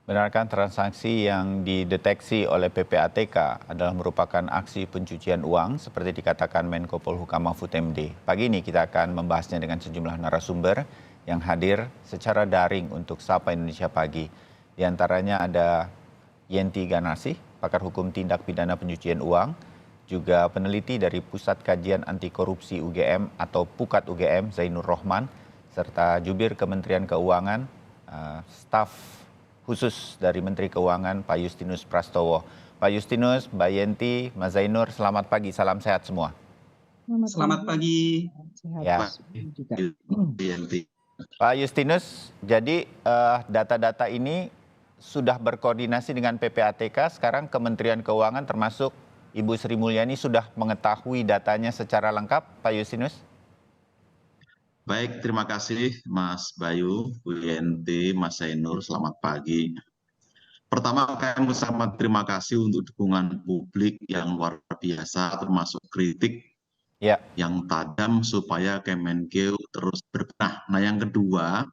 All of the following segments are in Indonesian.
Benarkah transaksi yang dideteksi oleh PPATK adalah merupakan aksi pencucian uang seperti dikatakan Menko Polhukam Mahfud MD? Pagi ini kita akan membahasnya dengan sejumlah narasumber yang hadir secara daring untuk Sapa Indonesia Pagi. Di antaranya ada Yenti Ganasih, pakar hukum tindak pidana pencucian uang, juga peneliti dari Pusat Kajian Anti Korupsi UGM atau Pukat UGM Zainur Rohman, serta jubir Kementerian Keuangan, staf khusus dari Menteri Keuangan Pak Justinus Prastowo. Pak Justinus, Mbak Yenti, Mas Zainur, selamat pagi, salam sehat semua. Selamat pagi. Ya. Juga. Pak Justinus, jadi data-data ini sudah berkoordinasi dengan PPATK, sekarang Kementerian Keuangan termasuk Ibu Sri Mulyani sudah mengetahui datanya secara lengkap, Pak Justinus? Baik, terima kasih Mas Bayu, Bu Yenti, Mas Zainur, selamat pagi. Pertama, kami sangat terima kasih untuk dukungan publik yang luar biasa, termasuk kritik yang tajam supaya Kemenkeu terus berbenah. Nah, yang kedua,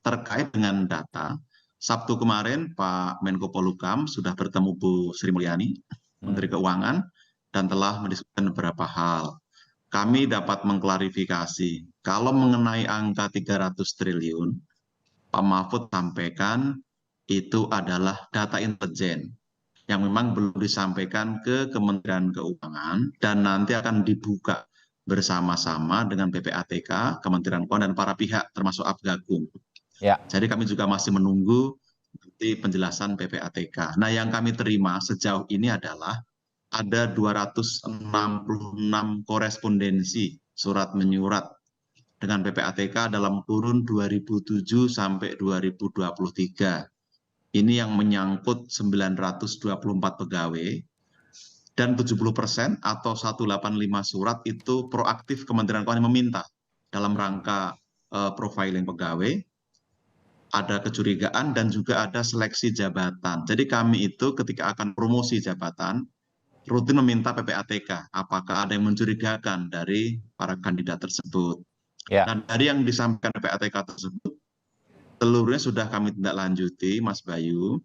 terkait dengan data, Sabtu kemarin Pak Menko Polhukam sudah bertemu Bu Sri Mulyani, Menteri Keuangan, dan telah mendiskusikan beberapa hal. Kami dapat mengklarifikasi, kalau mengenai angka 300 triliun, Pak Mahfud sampaikan itu adalah data intelijen yang memang belum disampaikan ke Kementerian Keuangan dan nanti akan dibuka bersama-sama dengan PPATK, Kementerian Keuangan dan para pihak termasuk Abgagung. Jadi kami juga masih menunggu nanti penjelasan PPATK. Nah, yang kami terima sejauh ini adalah ada 266 korespondensi surat menyurat dengan PPATK dalam kurun 2007 sampai 2023. Ini yang menyangkut 924 pegawai dan 70% atau 185 surat itu proaktif Kementerian Keuangan meminta dalam rangka profiling pegawai, ada kecurigaan dan juga ada seleksi jabatan. Jadi kami itu ketika akan promosi jabatan, rutin meminta PPATK apakah ada yang mencurigakan dari para kandidat tersebut. Dan dari yang disampaikan PPATK tersebut, seluruhnya sudah kami tindak lanjuti, Mas Bayu,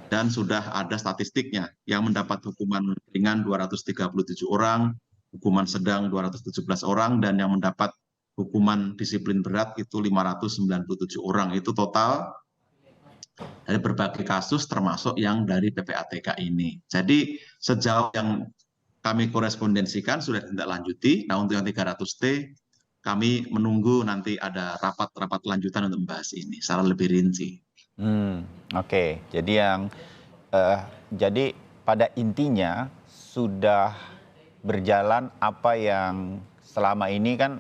dan sudah ada statistiknya yang mendapat hukuman ringan 237 orang, hukuman sedang 217 orang, dan yang mendapat hukuman disiplin berat itu 597 orang. Itu total dari berbagai kasus termasuk yang dari PPATK ini. Jadi sejauh yang kami korespondensikan sudah tindak lanjuti. Nah, untuk yang 300T kami menunggu nanti ada rapat-rapat lanjutan untuk membahas ini secara lebih rinci. Oke. Jadi pada intinya sudah berjalan apa yang selama ini kan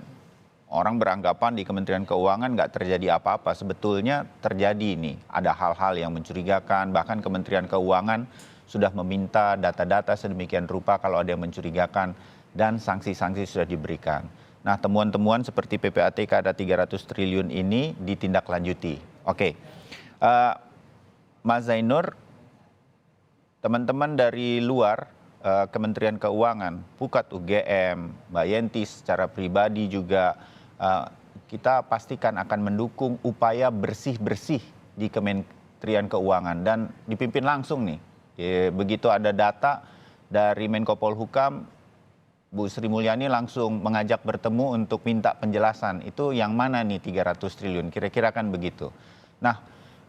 orang beranggapan di Kementerian Keuangan nggak terjadi apa-apa. Sebetulnya terjadi ini. Ada hal-hal yang mencurigakan. Bahkan Kementerian Keuangan sudah meminta data-data sedemikian rupa kalau ada yang mencurigakan. Dan sanksi-sanksi sudah diberikan. Nah, temuan-temuan seperti PPATK ada 300 triliun ini ditindaklanjuti. Oke. Mas Zainur, teman-teman dari luar Kementerian Keuangan, Pukat UGM, Mbak Yenti secara pribadi juga, kita pastikan akan mendukung upaya bersih-bersih di Kementerian Keuangan dan dipimpin langsung nih. Begitu ada data dari Menko Polhukam, Bu Sri Mulyani langsung mengajak bertemu untuk minta penjelasan. Itu yang mana nih 300 triliun? Kira-kira kan begitu. Nah,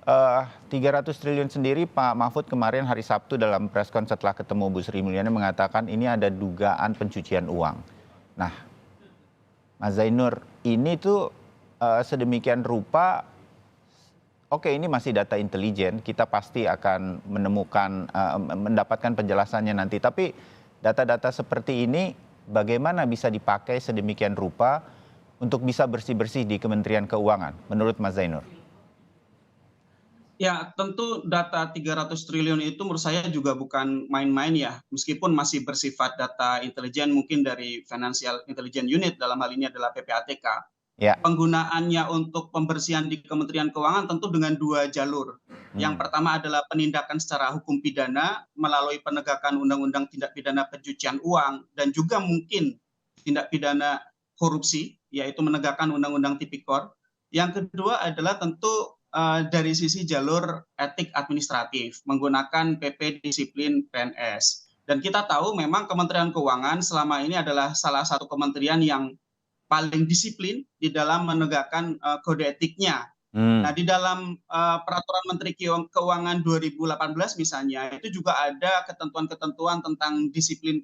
300 triliun sendiri Pak Mahfud kemarin hari Sabtu dalam preskon setelah ketemu Bu Sri Mulyani mengatakan ini ada dugaan pencucian uang. Nah, Mas Zainur, ini tuh sedemikian rupa, oke ini masih data intelijen, kita pasti akan menemukan, mendapatkan penjelasannya nanti. Tapi data-data seperti ini bagaimana bisa dipakai sedemikian rupa untuk bisa bersih-bersih di Kementerian Keuangan, menurut Mas Zainur? Ya, tentu data 300 triliun itu menurut saya juga bukan main-main ya. Meskipun masih bersifat data intelijen mungkin dari Financial Intelligence Unit, dalam hal ini adalah PPATK. Penggunaannya untuk pembersihan di Kementerian Keuangan tentu dengan dua jalur. Yang pertama adalah penindakan secara hukum pidana melalui penegakan Undang-Undang Tindak Pidana Pencucian Uang dan juga mungkin tindak pidana korupsi, yaitu menegakkan Undang-Undang Tipikor. Yang kedua adalah tentu dari sisi jalur etik administratif menggunakan PP disiplin PNS. Dan kita tahu memang Kementerian Keuangan selama ini adalah salah satu kementerian yang paling disiplin di dalam menegakkan kode etiknya. Nah, di dalam Peraturan Menteri Keuangan 2018 misalnya, itu juga ada ketentuan-ketentuan tentang disiplin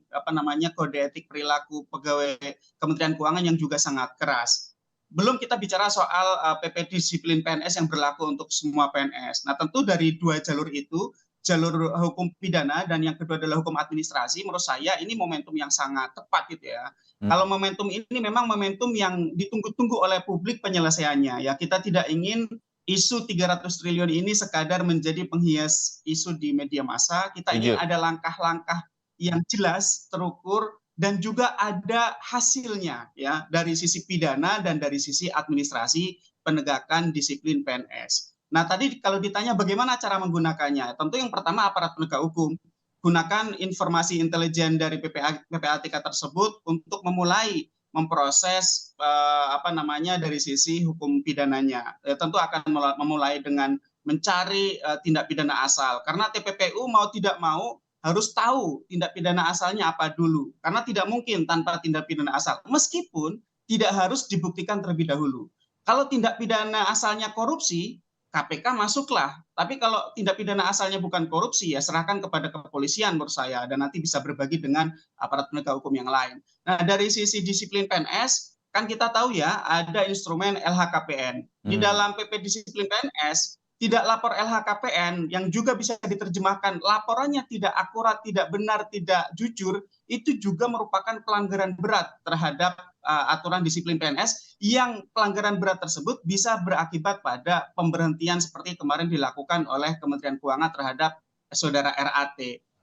kode etik perilaku pegawai Kementerian Keuangan yang juga sangat keras. Belum kita bicara soal PP disiplin PNS yang berlaku untuk semua PNS. Nah, tentu dari dua jalur itu, jalur hukum pidana dan yang kedua adalah hukum administrasi, menurut saya ini momentum yang sangat tepat gitu ya. Kalau momentum ini memang momentum yang ditunggu-tunggu oleh publik penyelesaiannya. Ya, kita tidak ingin isu 300 triliun ini sekadar menjadi penghias isu di media massa. Kita ingin ada langkah-langkah yang jelas, terukur, dan juga ada hasilnya ya dari sisi pidana dan dari sisi administrasi penegakan disiplin PNS. Nah, tadi kalau ditanya bagaimana cara menggunakannya, tentu yang pertama aparat penegak hukum gunakan informasi intelijen dari PPATK tersebut untuk memulai memproses dari sisi hukum pidananya. Tentu akan memulai dengan mencari tindak pidana asal, karena TPPU mau tidak mau harus tahu tindak pidana asalnya apa dulu, karena tidak mungkin tanpa tindak pidana asal, meskipun tidak harus dibuktikan terlebih dahulu. Kalau tindak pidana asalnya korupsi, KPK masuklah. Tapi kalau tindak pidana asalnya bukan korupsi, ya serahkan kepada kepolisian menurut saya, dan nanti bisa berbagi dengan aparat penegak hukum yang lain. Nah, dari sisi disiplin PNS, kan kita tahu ya ada instrumen LHKPN. Di dalam PP disiplin PNS, tidak lapor LHKPN yang juga bisa diterjemahkan laporannya tidak akurat, tidak benar, tidak jujur, itu juga merupakan pelanggaran berat terhadap aturan disiplin PNS, yang pelanggaran berat tersebut bisa berakibat pada pemberhentian seperti kemarin dilakukan oleh Kementerian Keuangan terhadap saudara RAT.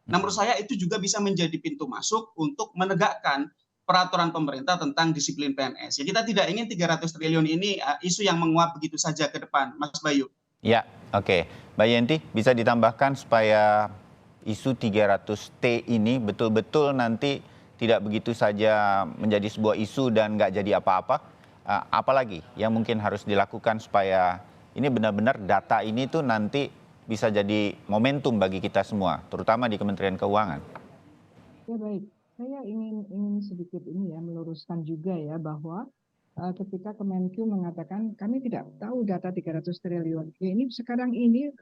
Nah, menurut saya itu juga bisa menjadi pintu masuk untuk menegakkan peraturan pemerintah tentang disiplin PNS. Ya, kita tidak ingin 300 triliun ini isu yang menguap begitu saja ke depan, Mas Bayu. Ya, oke. Mbak Yenti, bisa ditambahkan supaya isu 300T ini betul-betul nanti tidak begitu saja menjadi sebuah isu dan nggak jadi apa-apa. Apalagi yang mungkin harus dilakukan supaya ini benar-benar data ini tuh nanti bisa jadi momentum bagi kita semua, terutama di Kementerian Keuangan. Ya baik, saya ingin sedikit ini ya meluruskan juga ya bahwa ketika Kemenq mengatakan kami tidak tahu data 300 triliun. Ya, ini sekarang ini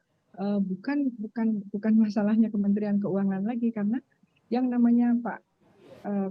bukan masalahnya Kementerian Keuangan lagi, karena yang namanya Pak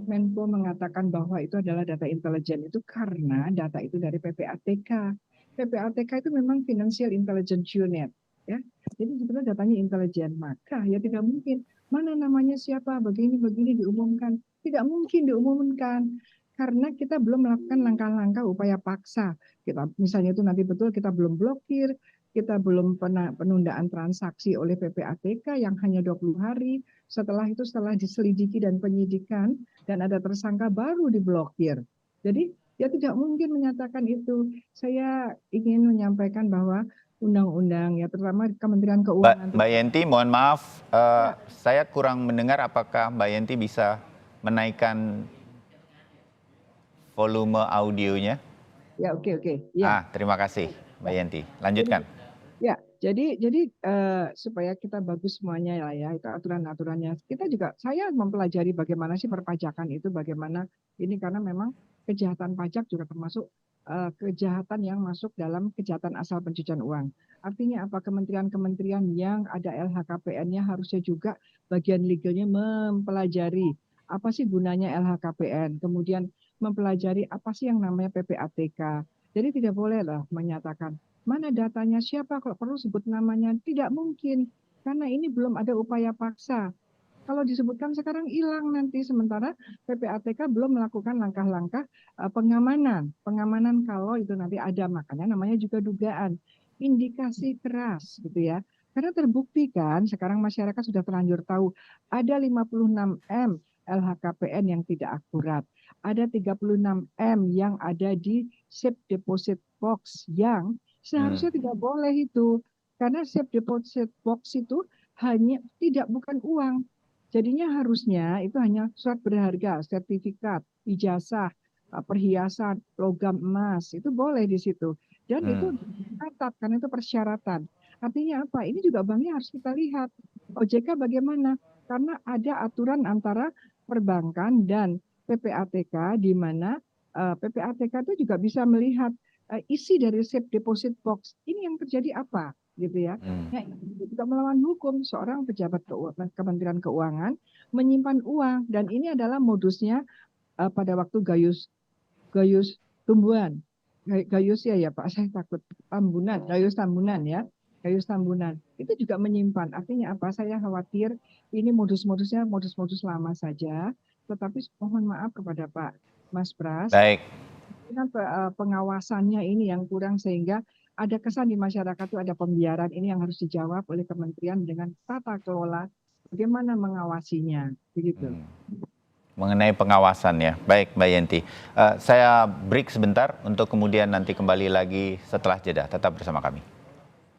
Menko mengatakan bahwa itu adalah data intelijen itu karena data itu dari PPATK. PPATK itu memang Financial Intelligence Unit, ya. Jadi sebetulnya datanya intelijen, maka ya tidak mungkin mana namanya siapa begini diumumkan, tidak mungkin diumumkan karena kita belum melakukan langkah-langkah upaya paksa. Kita misalnya itu nanti betul kita belum blokir, kita belum penundaan transaksi oleh PPATK yang hanya 20 hari. Setelah itu, setelah diselidiki dan penyidikan dan ada tersangka baru diblokir. Jadi ya tidak mungkin menyatakan itu. Saya ingin menyampaikan bahwa undang-undang ya terutama Kementerian Keuangan. Mbak Yenti, mohon maaf, saya kurang mendengar. Apakah Mbak Yenti bisa menaikkan volume audionya? Ya, oke. Ya. Terima kasih Mbak Yenti. Lanjutkan. Ya, jadi supaya kita bagus semuanya lah ya, itu aturan-aturannya. Kita juga, saya mempelajari bagaimana sih perpajakan itu, bagaimana ini, karena memang kejahatan pajak juga termasuk kejahatan yang masuk dalam kejahatan asal pencucian uang. Artinya apa? Kementerian-kementerian yang ada LHKPN-nya harusnya juga bagian legalnya mempelajari apa sih gunanya LHKPN, kemudian mempelajari apa sih yang namanya PPATK. Jadi tidak boleh lah menyatakan mana datanya, siapa, kalau perlu sebut namanya. Tidak mungkin, karena ini belum ada upaya paksa. Kalau disebutkan sekarang hilang nanti, sementara PPATK belum melakukan langkah-langkah pengamanan. Pengamanan kalau itu nanti ada, makanya namanya juga dugaan. Indikasi keras gitu ya. Karena terbukti kan, sekarang masyarakat sudah terlanjur tahu, ada 56M LHKPN yang tidak akurat. Ada 36M yang ada di safe deposit box yang seharusnya tidak boleh itu, karena safe deposit box itu bukan uang. Jadinya harusnya itu hanya surat berharga, sertifikat, ijazah, perhiasan, logam emas, itu boleh di situ. dan itu dicatat karena itu persyaratan. Artinya apa? Ini juga banknya harus kita lihat. OJK bagaimana? Karena ada aturan antara perbankan dan PPATK di mana PPATK itu juga bisa melihat isi dari safe deposit box. Ini yang terjadi apa? Gitu ya. Nah, itu juga melawan hukum seorang pejabat Kementerian Keuangan menyimpan uang dan ini adalah modusnya pada waktu Gayus Tumbuhan. Gayus ya Pak, saya takut Tambunan, Gayus Tambunan ya. Gayus Tambunan. Itu juga menyimpan. Artinya apa? Saya khawatir ini modus-modusnya modus-modus lama saja. Tetapi mohon maaf kepada Pak Mas Pras. Baik. Pengawasannya ini yang kurang sehingga ada kesan di masyarakat itu ada pembiaran. Ini yang harus dijawab oleh kementerian dengan tata kelola. Bagaimana mengawasinya? Begitu. Mengenai pengawasan ya. Baik Mbak Yenti. Saya break sebentar untuk kemudian nanti kembali lagi setelah jeda. Tetap bersama kami.